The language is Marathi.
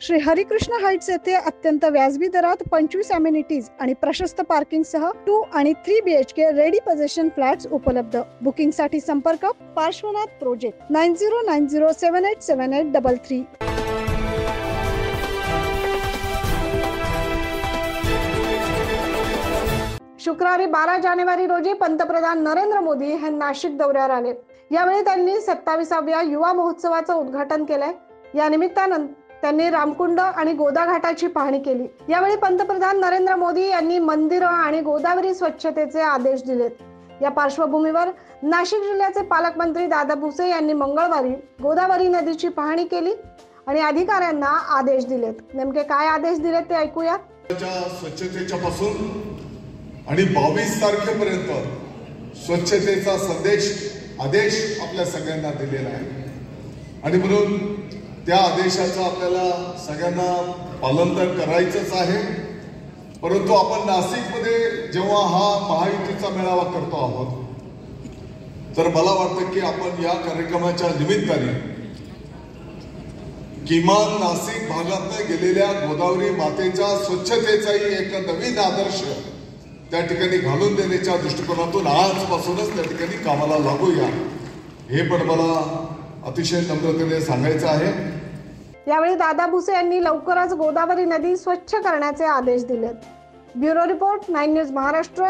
श्री हरिकृष्ण हाइट्स येथे अत्यंत व्याजबी दरात 25 अमेनिटीज आणि प्रशस्त पार्किंग सह 2 आणि 3 BHK रेडी पोझिशन फ्लॅट्स उपलब्ध। बुकिंग साठी संपर्क पार्श्वनाथ प्रोजेक्ट 9090787833। शुक्रवारी 12 जानेवारी रोजी पंतप्रधान नरेंद्र मोदी हे नाशिक दौऱ्यावर आले। यावेळी त्यांनी 27व्या युवा महोत्सवाचं उद्घाटन केलंय। या निमित्तानं त्यांनी रामकुंड आणि गोदा घाटाची पाहणी केली। यावेळी पंतप्रधान नरेंद्र मोदी यांनी मंदिरं आणि गोदावरी स्वच्छतेचे आदेश दिलेत। या पार्श्वभूमीवर नाशिक जिल्ह्याचे पालकमंत्री दादा भुसे यांनी मंगळवारी गोदावरी नदीची पाहणी केली आणि अधिकाऱ्यांना आदेश दिलेत। नेमके काय आदेश दिलेत ते ऐकूया। स्वच्छतेच्या पासून आणि 22 तारखेपर्यंत स्वच्छतेचा आदेश आपल्या सगळ्यांना दिलेला आहे आणि म्हणून त्या आदेशाचं आपल्याला सगळ्यांना पालन तर करायचंच आहे। परंतु आपण नाशिकमध्ये जेव्हा हा महायुतीचा मेळावा करतो आहोत तर मला वाटतं की आपण या कार्यक्रमाच्या निमित्ताने किमान नाशिक भागात गेलेल्या गोदावरी मातेच्या स्वच्छतेचाही एक नवीन आदर्श त्या ठिकाणी घालून देण्याच्या दृष्टिकोनातून आजपासूनच त्या ठिकाणी कामाला लागूया, हे पण मला अतिशय नम्रतेने सांगायचं आहे। यावेळी दादा भुसे यांनी लवकरच गोदावरी नदी स्वच्छ करण्याचे आदेश दिलेत। Bureau report 9 news Maharashtra.